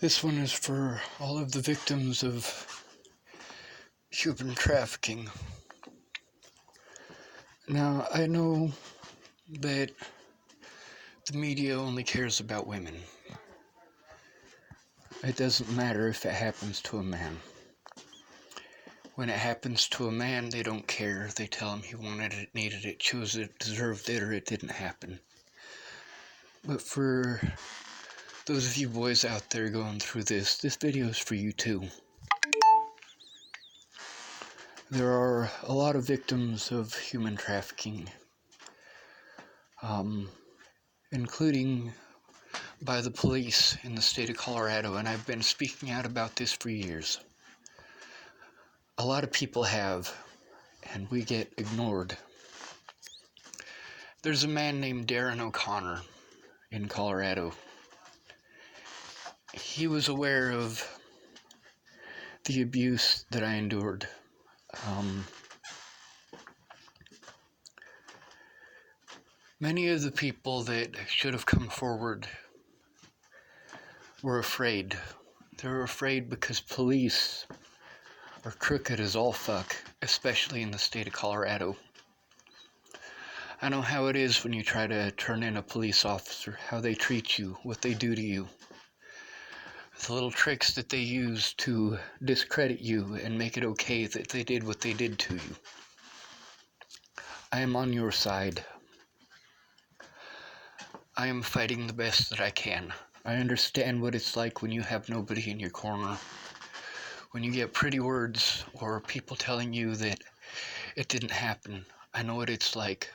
This one is for all of the victims of human trafficking. Now, I know that the media only cares about women. It doesn't matter if it happens to a man. When it happens to a man, they don't care. They tell him he wanted it, needed it, chose it, deserved it, or it didn't happen. But for those of you boys out there going through this video is for you too. There are a lot of victims of human trafficking, including by the police in the state of Colorado, and I've been speaking out about this for years. A lot of people have, and we get ignored. There's a man named Darren O'Connor in Colorado. He was aware of the abuse that I endured. Many of the people that should have come forward were afraid. They were afraid because police are crooked as all fuck, especially in the state of Colorado. I know how it is when you try to turn in a police officer, how they treat you, what they do to you. The little tricks that they use to discredit you and make it okay that they did what they did to you. I am on your side. I am fighting the best that I can. I understand what it's like when you have nobody in your corner. When you get pretty words or people telling you that it didn't happen. I know what it's like.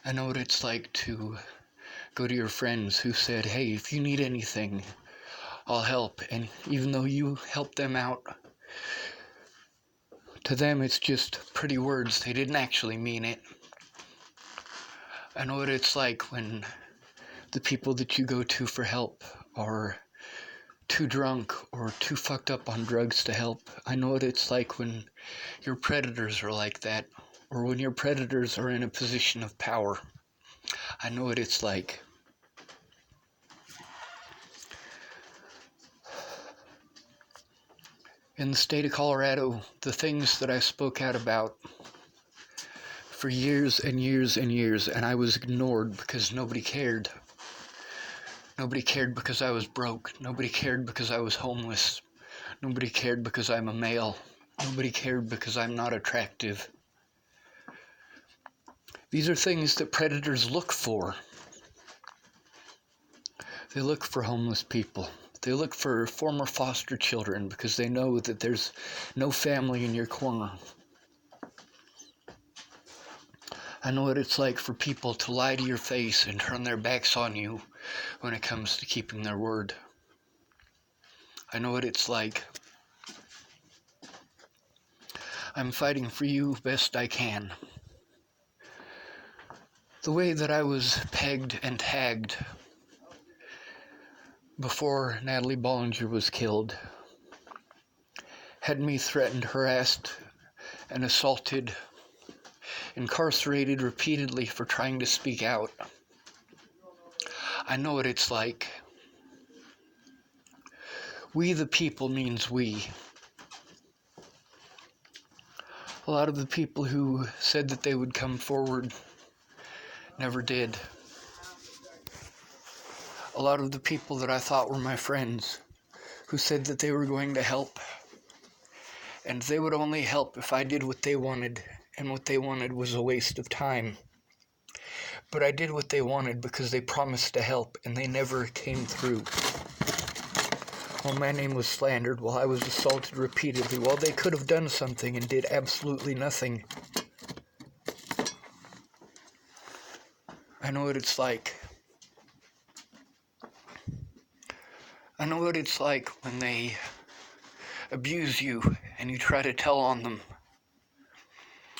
I know what it's like to go to your friends who said, hey, if you need anything, I'll help. And even though you help them out, to them it's just pretty words. They didn't actually mean it. I know what it's like when the people that you go to for help are too drunk or too fucked up on drugs to help. I know what it's like when your predators are like that, or when your predators are in a position of power. I know what it's like. In the state of Colorado, the things that I spoke out about for years and years and years, and I was ignored because nobody cared. Nobody cared because I was broke. Nobody cared because I was homeless. Nobody cared because I'm a male. Nobody cared because I'm not attractive. These are things that predators look for. They look for homeless people. They look for former foster children because they know that there's no family in your corner. I know what it's like for people to lie to your face and turn their backs on you when it comes to keeping their word. I know what it's like. I'm fighting for you best I can. The way that I was pegged and tagged before Natalie Bollinger was killed had me threatened, harassed, and assaulted, incarcerated repeatedly for trying to speak out. I know what it's like. We the people means we. A lot of the people who said that they would come forward never did. A lot of the people that I thought were my friends who said that they were going to help, and they would only help if I did what they wanted, and what they wanted was a waste of time. But I did what they wanted because they promised to help, and they never came through. While my name was slandered, while I was assaulted repeatedly, while they could have done something and did absolutely nothing. I know what it's like. I know what it's like when they abuse you and you try to tell on them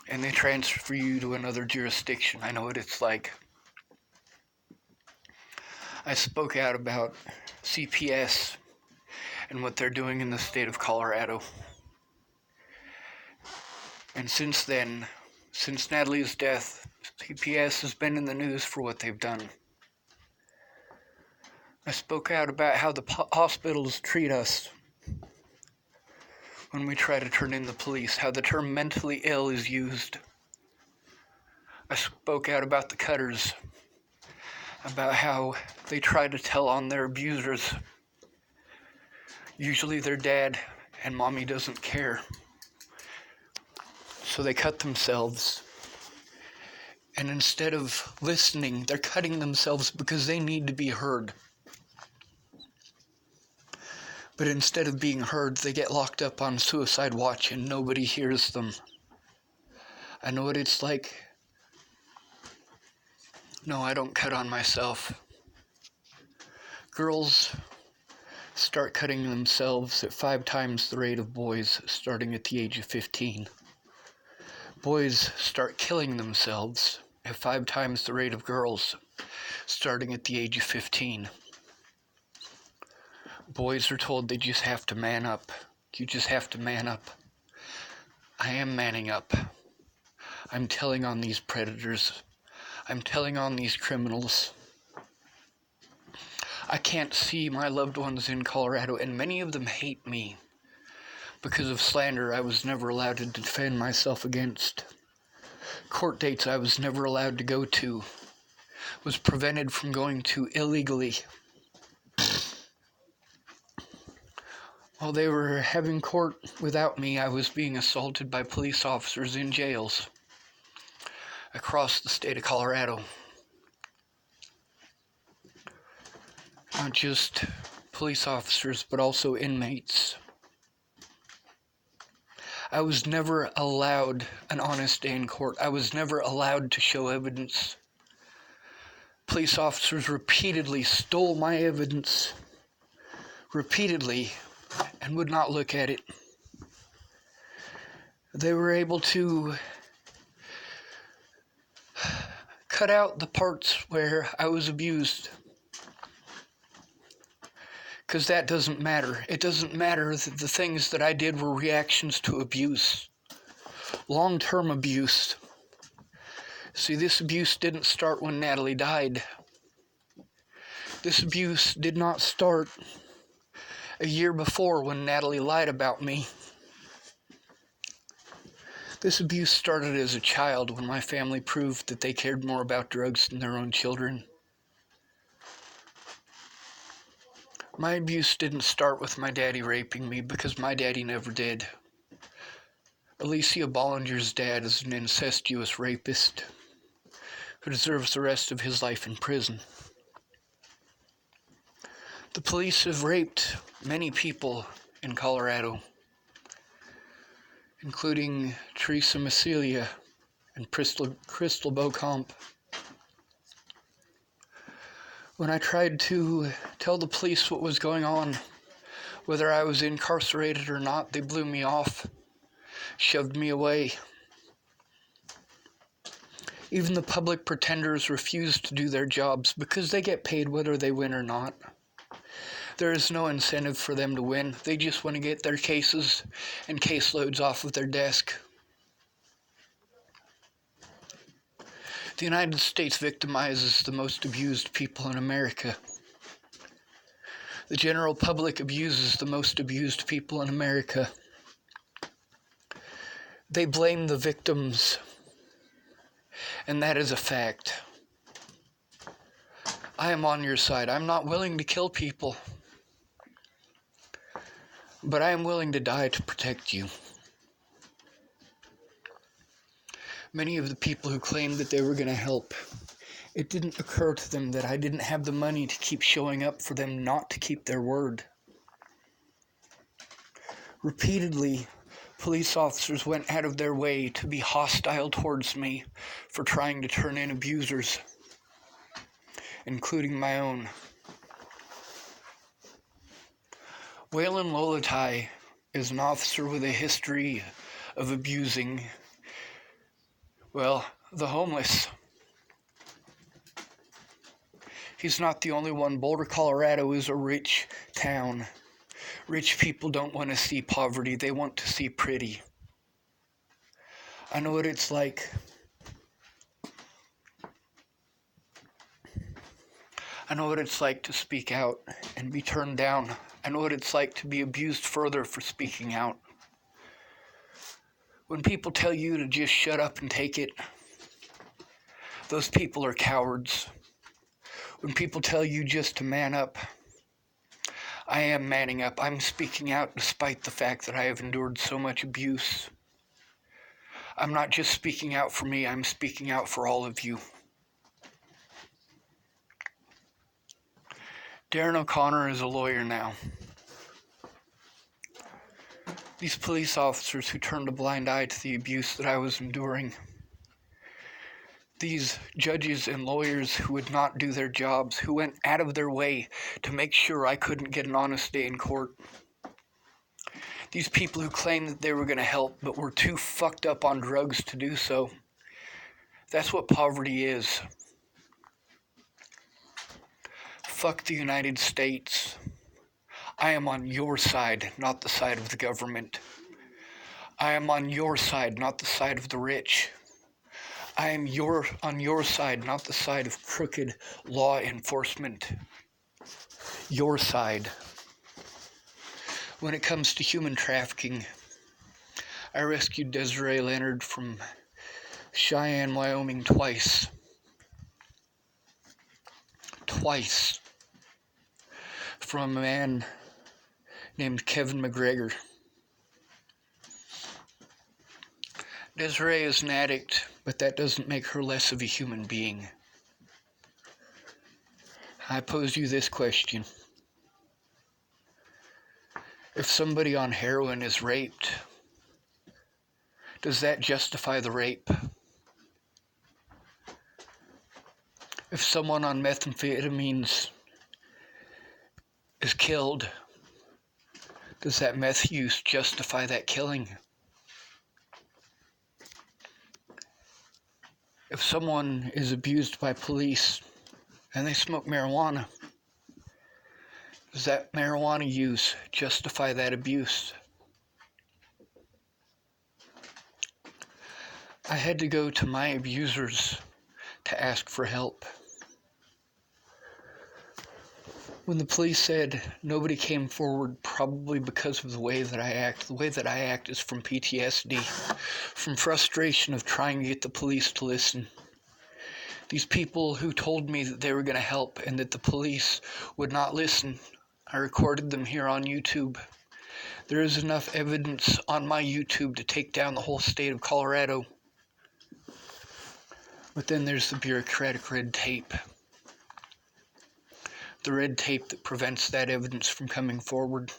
and they transfer you to another jurisdiction. I know what it's like. I spoke out about CPS and what they're doing in the state of Colorado. And since then, since Natalie's death, CPS has been in the news for what they've done. I spoke out about how the hospitals treat us when we try to turn in the police, how the term mentally ill is used. I spoke out about the cutters, about how they try to tell on their abusers, usually their dad, and mommy doesn't care. So they cut themselves. And instead of listening, they're cutting themselves because they need to be heard. But instead of being heard, they get locked up on suicide watch and nobody hears them. I know what it's like. No, I don't cut on myself. Girls start cutting themselves at 5 times the rate of boys, starting at the age of 15. Boys start killing themselves at 5 times the rate of girls, starting at the age of 15. Boys are told they just have to man up. You just have to man up. I am manning up. I'm telling on these predators. I'm telling on these criminals. I can't see my loved ones in Colorado, and many of them hate me because of slander I was never allowed to defend myself against. Court dates I was never allowed to go to. Was prevented from going to illegally. While they were having court without me, I was being assaulted by police officers in jails across the state of Colorado. Not just police officers, but also inmates. I was never allowed an honest day in court. I was never allowed to show evidence. Police officers repeatedly stole my evidence, repeatedly, and would not look at it. They were able to cut out the parts where I was abused. Because that doesn't matter. It doesn't matter that the things that I did were reactions to abuse. Long-term abuse. See, this abuse didn't start when Natalie died. This abuse did not start a year before when Natalie lied about me. This abuse started as a child when my family proved that they cared more about drugs than their own children. My abuse didn't start with my daddy raping me because my daddy never did. Alicia Bollinger's dad is an incestuous rapist who deserves the rest of his life in prison. The police have raped many people in Colorado, including Teresa Massilia and Crystal Beauchamp. When I tried to tell the police what was going on, whether I was incarcerated or not, they blew me off, shoved me away. Even the public pretenders refuse to do their jobs because they get paid whether they win or not. There is no incentive for them to win. They just want to get their cases and caseloads off of their desk. The United States victimizes the most abused people in America. The general public abuses the most abused people in America. They blame the victims, and that is a fact. I am on your side. I'm not willing to kill people, but I am willing to die to protect you. Many of the people who claimed that they were going to help, it didn't occur to them that I didn't have the money to keep showing up for them not to keep their word. Repeatedly, police officers went out of their way to be hostile towards me for trying to turn in abusers, including my own. Waylon Lolatai is an officer with a history of abusing, the homeless. He's not the only one. Boulder, Colorado is a rich town. Rich people don't want to see poverty. They want to see pretty. I know what it's like. I know what it's like to speak out and be turned down. I know what it's like to be abused further for speaking out. When people tell you to just shut up and take it, those people are cowards. When people tell you just to man up, I am manning up. I'm speaking out despite the fact that I have endured so much abuse. I'm not just speaking out for me, I'm speaking out for all of you. Darren O'Connor is a lawyer now. These police officers who turned a blind eye to the abuse that I was enduring. These judges and lawyers who would not do their jobs, who went out of their way to make sure I couldn't get an honest day in court. These people who claimed that they were going to help but were too fucked up on drugs to do so. That's what poverty is. Fuck the United States. I am on your side, not the side of the government. I am on your side, not the side of the rich. I am on your side, not the side of crooked law enforcement. Your side. When it comes to human trafficking, I rescued Desiree Leonard from Cheyenne, Wyoming twice. Twice. From a man named Kevin McGregor. Desiree is an addict, but that doesn't make her less of a human being. I pose you this question. If somebody on heroin is raped, does that justify the rape? If someone on methamphetamines is killed, does that meth use justify that killing? If someone is abused by police and they smoke marijuana, does that marijuana use justify that abuse? I had to go to my abusers to ask for help. When the police said nobody came forward, probably because of the way that I act is from PTSD, from frustration of trying to get the police to listen. These people who told me that they were going to help and that the police would not listen, I recorded them here on YouTube. There is enough evidence on my YouTube to take down the whole state of Colorado. But then there's the bureaucratic red tape. The red tape that prevents that evidence from coming forward.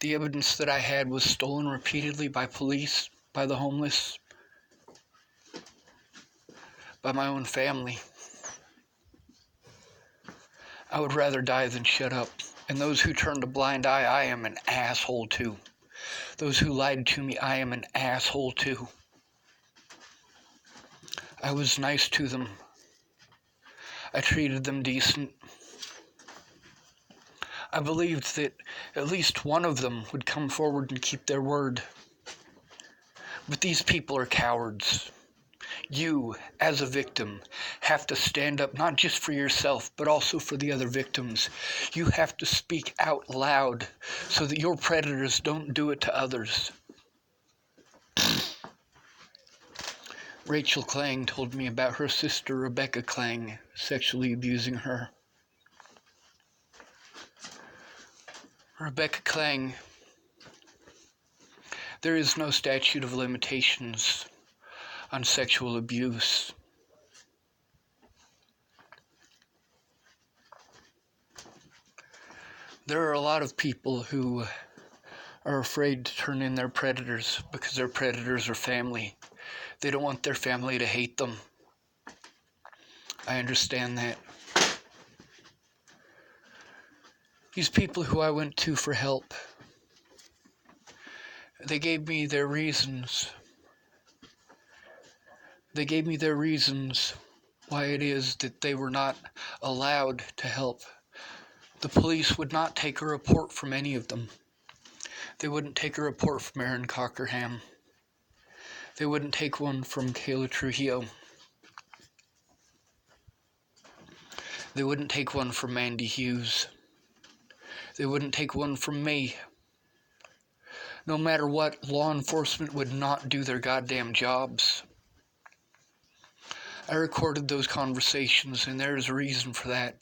The evidence that I had was stolen repeatedly by police, by the homeless, by my own family. I would rather die than shut up. And those who turned a blind eye, I am an asshole too. Those who lied to me, I am an asshole too. I was nice to them. I treated them decent. I believed that at least one of them would come forward and keep their word. But these people are cowards. You, as a victim, have to stand up not just for yourself, but also for the other victims. You have to speak out loud so that your predators don't do it to others. Rachel Klang told me about her sister Rebecca Klang sexually abusing her. Rebecca Klang, there is no statute of limitations on sexual abuse. There are a lot of people who are afraid to turn in their predators because their predators are family. They don't want their family to hate them. I understand that. These people who I went to for help, they gave me their reasons. They gave me their reasons why it is that they were not allowed to help. The police would not take a report from any of them. They wouldn't take a report from Aaron Cockerham. They wouldn't take one from Kayla Trujillo. They wouldn't take one from Mandy Hughes. They wouldn't take one from me. No matter what, law enforcement would not do their goddamn jobs. I recorded those conversations, and there's a reason for that.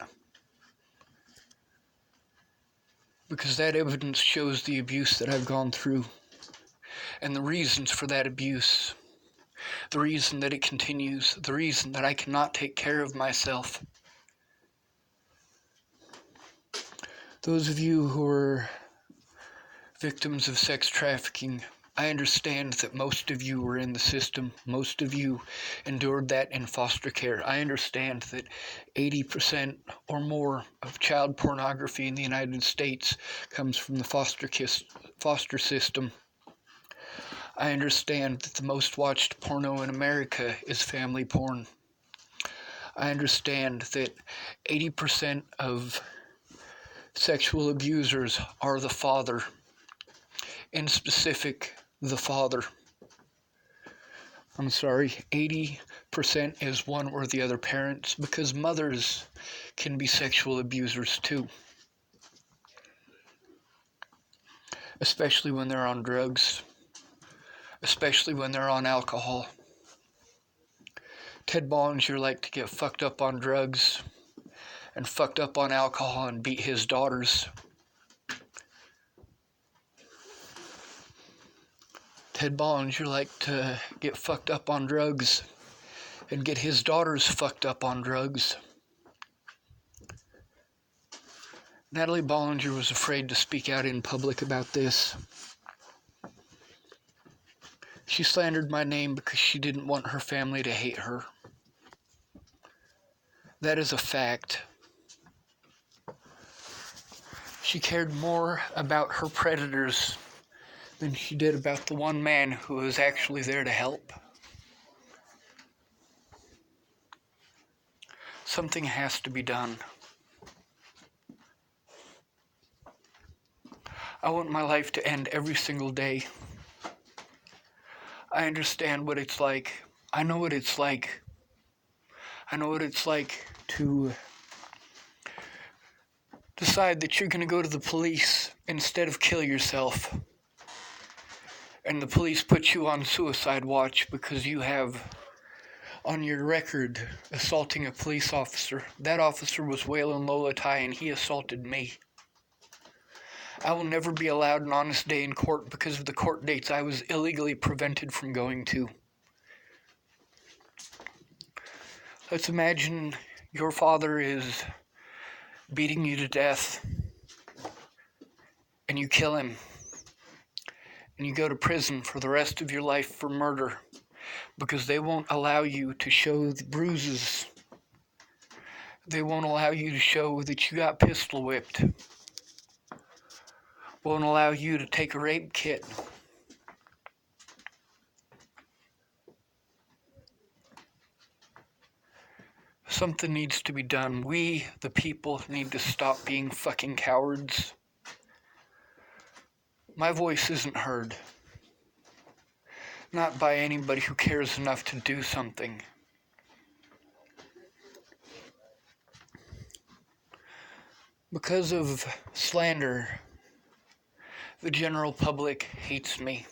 Because that evidence shows the abuse that I've gone through, and the reasons for that abuse, the reason that it continues, the reason that I cannot take care of myself. Those of you who are victims of sex trafficking, I understand that most of you were in the system. Most of you endured that in foster care. I understand that 80% or more of child pornography in the United States comes from the foster system. I understand that the most watched porno in America is family porn. I understand that 80% of sexual abusers are the father. In specific, the father. I'm sorry, 80% is one or the other parents, because mothers can be sexual abusers too. Especially when they're on drugs. Especially when they're on alcohol. Ted Bollinger liked to get fucked up on drugs and fucked up on alcohol and beat his daughters. Ted Bollinger liked to get fucked up on drugs and get his daughters fucked up on drugs. Natalie Bollinger was afraid to speak out in public about this. She slandered my name because she didn't want her family to hate her. That is a fact. She cared more about her predators than she did about the one man who was actually there to help. Something has to be done. I want my life to end every single day. I understand what it's like. I know what it's like. I know what it's like to decide that you're going to go to the police instead of kill yourself. And the police put you on suicide watch because you have on your record assaulting a police officer. That officer was Waylon Lolatai, and he assaulted me. I will never be allowed an honest day in court because of the court dates I was illegally prevented from going to. Let's imagine your father is beating you to death, and you kill him, and you go to prison for the rest of your life for murder because they won't allow you to show the bruises. They won't allow you to show that you got pistol whipped. Won't allow you to take a rape kit. Something needs to be done. We, the people, need to stop being fucking cowards. My voice isn't heard. Not by anybody who cares enough to do something. Because of slander, the general public hates me.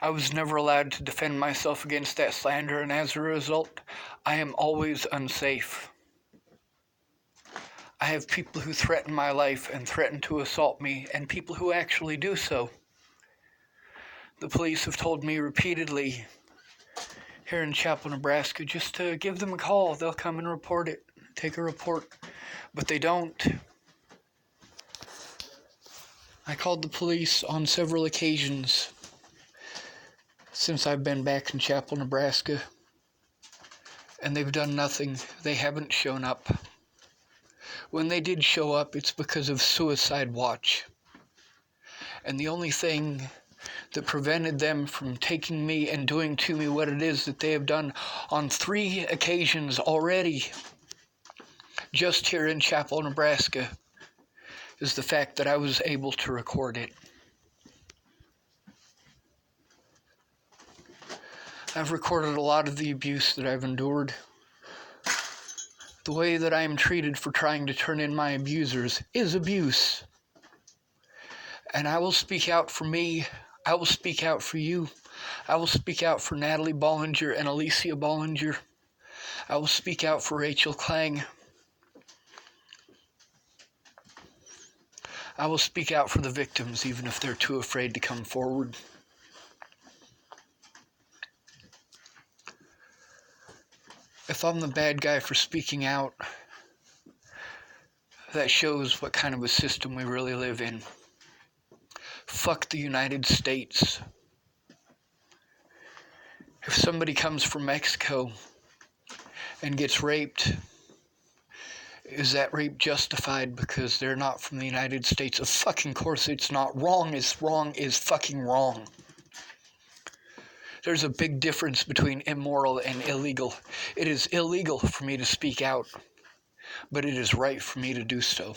I was never allowed to defend myself against that slander, and as a result, I am always unsafe. I have people who threaten my life and threaten to assault me, and people who actually do so. The police have told me repeatedly here in Chapel, Nebraska, just to give them a call. They'll come and report it, take a report, but they don't. I called the police on several occasions since I've been back in Chapel, Nebraska, and they've done nothing. They haven't shown up. When they did show up, it's because of suicide watch. And the only thing that prevented them from taking me and doing to me what it is that they have done on 3 occasions already, just here in Chapel, Nebraska, is the fact that I was able to record it. I've recorded a lot of the abuse that I've endured. The way that I am treated for trying to turn in my abusers is abuse. And I will speak out for me. I will speak out for you. I will speak out for Natalie Bollinger and Alicia Bollinger. I will speak out for Rachel Klang. I will speak out for the victims, even if they're too afraid to come forward. If I'm the bad guy for speaking out, that shows what kind of a system we really live in. Fuck the United States. If somebody comes from Mexico and gets raped, is that rape justified because they're not from the United States? Of fucking course it's not. Wrong is fucking wrong. There's a big difference between immoral and illegal. It is illegal for me to speak out, but it is right for me to do so.